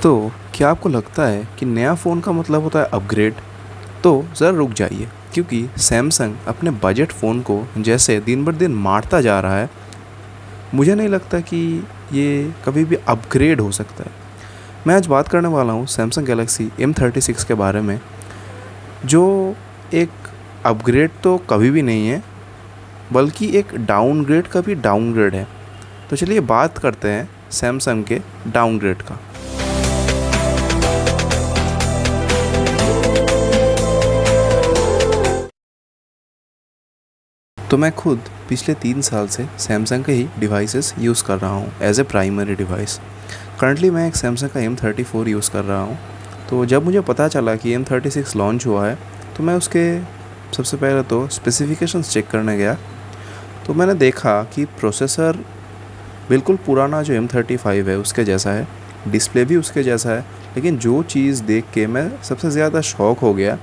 तो क्या आपको लगता है कि नया फ़ोन का मतलब होता है अपग्रेड? तो ज़रा रुक जाइए, क्योंकि सैमसंग अपने बजट फ़ोन को जैसे दिन बर दिन मारता जा रहा है, मुझे नहीं लगता कि ये कभी भी अपग्रेड हो सकता है। मैं आज बात करने वाला हूँ सैमसंग गैलेक्सी M36 के बारे में, जो एक अपग्रेड तो कभी भी नहीं है, बल्कि एक डाउनग्रेड का भी डाउनग्रेड है। तो चलिए बात करते हैं सैमसंग के डाउनग्रेड का। तो मैं खुद पिछले 3 साल से सैमसंग के ही डिवाइसेस यूज़ कर रहा हूँ as a primary device. Currently मैं एक सैमसंग का M34 यूज़ कर रहा हूँ। तो जब मुझे पता चला कि M36 लॉन्च हुआ है, तो मैं उसके सबसे पहले तो स्पेसिफिकेशंस चेक करने गया। तो मैंने देखा कि प्रोसेसर बिल्कुल पुराना जो M35 है उसके जैसा है, डिस्प्ले भी उसके जैसा है, लेकिन जो चीज़ देख के मैं सबसे ज़्यादा शॉक हो गया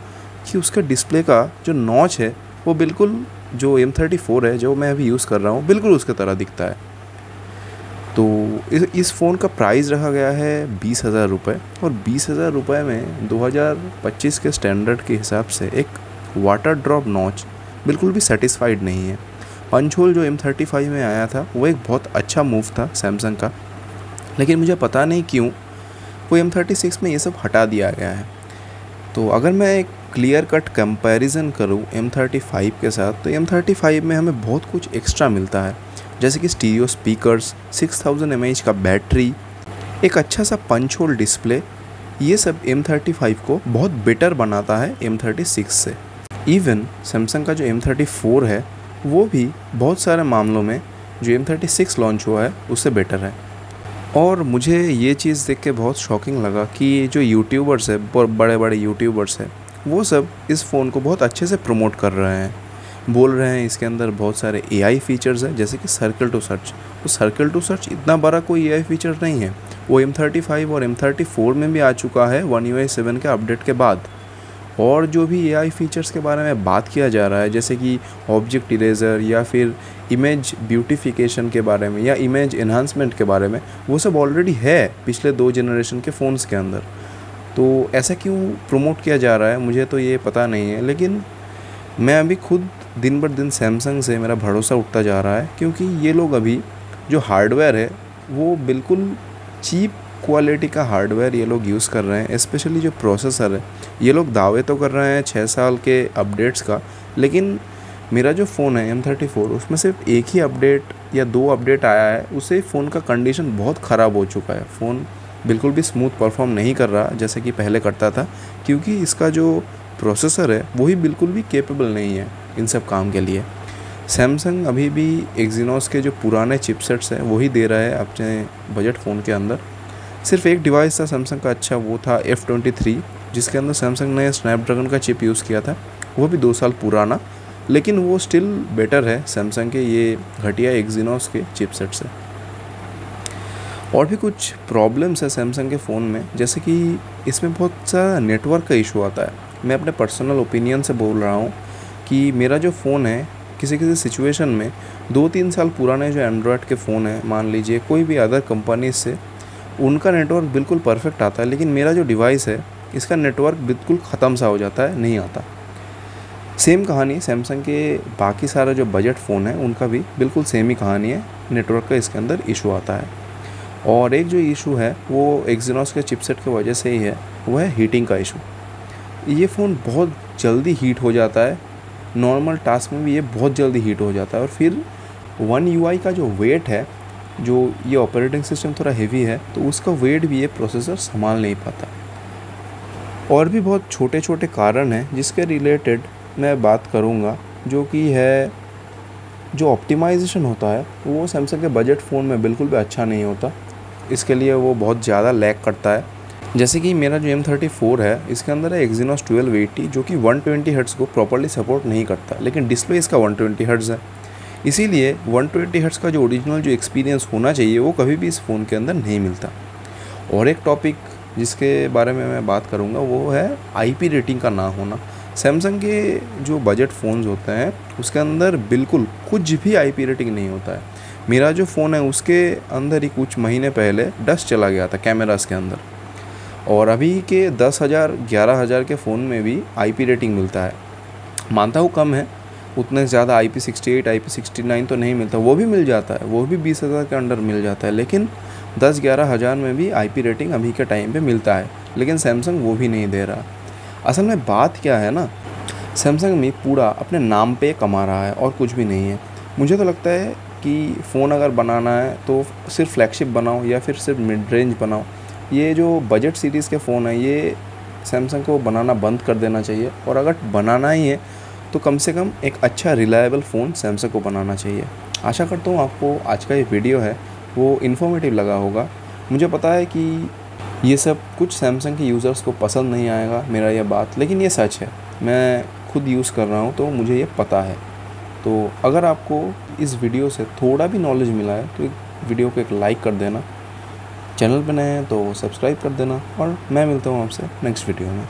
कि उसका डिस्प्ले का जो नॉच है वो बिल्कुल जो M34 है जो मैं अभी यूज़ कर रहा हूँ बिल्कुल उसके तरह दिखता है। तो इस फ़ोन का प्राइस रखा गया है 20,000 रुपये, और 20,000 रुपये में 2025 के स्टैंडर्ड के हिसाब से एक वाटर ड्रॉप नॉच बिल्कुल भी सेटिस्फाइड नहीं है। पंच होल जो M35 में आया था वो एक बहुत अच्छा मूव था सैमसंग का, लेकिन मुझे पता नहीं क्यों वो M36 में ये सब हटा दिया गया है। तो अगर मैं एक क्लियर कट कंपैरिजन करूँ M35 के साथ, तो M35 में हमें बहुत कुछ एक्स्ट्रा मिलता है, जैसे कि स्टीरियो स्पीकर्स, 6000 mAh का बैटरी, एक अच्छा सा पंच होल डिस्प्ले। ये सब M35 को बहुत बेटर बनाता है M36 से। इवन सैमसंग का जो M34 है वो भी बहुत सारे मामलों में जो M36 लॉन्च हुआ है उससे बेटर है। और मुझे ये चीज़ देख के बहुत शॉकिंग लगा कि जो यूट्यूबर्स है, बड़े बड़े यूट्यूबर्स हैं, वो सब इस फ़ोन को बहुत अच्छे से प्रमोट कर रहे हैं। बोल रहे हैं इसके अंदर बहुत सारे AI फीचर्स हैं, जैसे कि सर्कल टू सर्च। तो सर्कल टू सर्च इतना बड़ा कोई AI फीचर नहीं है, वो M35 और M34 में भी आ चुका है One UI 7 के अपडेट के बाद। और जो भी AI फीचर्स के बारे में बात किया जा रहा है, जैसे कि ऑब्जेक्ट इरेजर या फिर इमेज ब्यूटिफिकेशन के बारे में या इमेज एनहांसमेंट के बारे में, वो सब ऑलरेडी है पिछले 2 जनरेशन के फ़ोन्स के अंदर। तो ऐसा क्यों प्रमोट किया जा रहा है मुझे तो ये पता नहीं है, लेकिन मैं अभी खुद दिन बर दिन सैमसंग से मेरा भरोसा उठता जा रहा है, क्योंकि ये लोग अभी जो हार्डवेयर है वो बिल्कुल चीप क्वालिटी का हार्डवेयर ये लोग यूज़ कर रहे हैं। स्पेशली जो प्रोसेसर है, ये लोग दावे तो कर रहे हैं 6 साल के अपडेट्स का, लेकिन मेरा जो फ़ोन है M34 उसमें सिर्फ एक ही अपडेट या 2 अपडेट आया है, उससे फ़ोन का कंडीशन बहुत ख़राब हो चुका है। फ़ोन बिल्कुल भी स्मूथ परफॉर्म नहीं कर रहा जैसे कि पहले करता था, क्योंकि इसका जो प्रोसेसर है वही बिल्कुल भी कैपेबल नहीं है इन सब काम के लिए। सैमसंग अभी भी एक्जीनोस के जो पुराने चिपसेट्स हैं वही दे रहा है अपने बजट फ़ोन के अंदर। सिर्फ एक डिवाइस था सैमसंग का अच्छा, वो था F23, जिसके अंदर सैमसंग ने स्नैपड्रैगन का चिप यूज़ किया था, वो भी 2 साल पुराना, लेकिन वो स्टिल बेटर है सैमसंग के ये घटिया एक्जीनोस के चिपसेट से। और भी कुछ प्रॉब्लम्स है सैमसंग के फ़ोन में, जैसे कि इसमें बहुत सारा नेटवर्क का इशू आता है। मैं अपने पर्सनल ओपिनियन से बोल रहा हूँ कि मेरा जो फ़ोन है किसी किसी सिचुएशन में 2-3 साल पुराने जो एंड्रॉयड के फ़ोन हैं, मान लीजिए कोई भी अदर कंपनी से, उनका नेटवर्क बिल्कुल परफेक्ट आता है, लेकिन मेरा जो डिवाइस है इसका नेटवर्क बिल्कुल ख़त्म सा हो जाता है, नहीं आता। सेम कहानी सैमसंग के बाकी सारे जो बजट फ़ोन है उनका भी बिल्कुल सेम ही कहानी है, नेटवर्क का इसके अंदर इशू आता है। और एक जो इशू है वो एक्जीनोस के चिपसेट की वजह से ही है, वो है हीटिंग का इशू। ये फ़ोन बहुत जल्दी हीट हो जाता है, नॉर्मल टास्क में भी ये बहुत जल्दी हीट हो जाता है। और फिर One UI का जो वेट है, जो ये ऑपरेटिंग सिस्टम थोड़ा हेवी है, तो उसका वेट भी ये प्रोसेसर संभाल नहीं पाता। और भी बहुत छोटे छोटे कारण हैं जिसके रिलेटेड मैं बात करूँगा, जो कि है जो ऑप्टिमाइजेशन होता है वो सैमसंग के बजट फ़ोन में बिल्कुल भी अच्छा नहीं होता। इसके लिए वो बहुत ज़्यादा लैग करता है। जैसे कि मेरा जो M34 है इसके अंदर है एक्जीनोस 1280, जो कि 120 हर्ट्ज़ को प्रॉपर्ली सपोर्ट नहीं करता, लेकिन डिस्प्ले इसका 120 हर्ट्ज़ है। इसीलिए 120 हर्ट्ज़ का जो ओरिजिनल जो एक्सपीरियंस होना चाहिए वो कभी भी इस फ़ोन के अंदर नहीं मिलता। और एक टॉपिक जिसके बारे में मैं बात करूँगा वो है IP रेटिंग का ना होना। सैमसंग के जो बजट फ़ोन्स होते हैं उसके अंदर बिल्कुल कुछ भी IP रेटिंग नहीं होता है। मेरा जो फ़ोन है उसके अंदर ही कुछ महीने पहले डस्ट चला गया था कैमरास के अंदर। और अभी के 10,000 11,000 के फ़ोन में भी IP रेटिंग मिलता है। मानता हूँ कम है, उतने ज़्यादा IP68 IP69 तो नहीं मिलता, वो भी मिल जाता है, वो भी 20,000 के अंडर मिल जाता है, लेकिन 10-11 हज़ार में भी IP रेटिंग अभी के टाइम पे मिलता है, लेकिन सैमसंग वो भी नहीं दे रहा। असल में बात क्या है ना, सैमसंग में पूरा अपने नाम पे कमा रहा है और कुछ भी नहीं है। मुझे तो लगता है कि फ़ोन अगर बनाना है तो सिर्फ फ्लैगशिप बनाओ या फिर सिर्फ मिड रेंज बनाओ। ये जो बजट सीरीज़ के फ़ोन है ये सैमसंग को बनाना बंद कर देना चाहिए, और अगर बनाना ही है तो कम से कम एक अच्छा रिलायबल फ़ोन सैमसंग को बनाना चाहिए। आशा करता हूँ आपको आज का ये वीडियो है वो इन्फॉर्मेटिव लगा होगा। मुझे पता है कि ये सब कुछ सैमसंग के यूज़र्स को पसंद नहीं आएगा मेरा ये बात, लेकिन ये सच है, मैं खुद यूज़ कर रहा हूँ तो मुझे ये पता है। तो अगर आपको इस वीडियो से थोड़ा भी नॉलेज मिला है तो वीडियो को एक लाइक कर देना, चैनल पर नए हैं तो सब्सक्राइब कर देना, और मैं मिलता हूँ आपसे नेक्स्ट वीडियो में।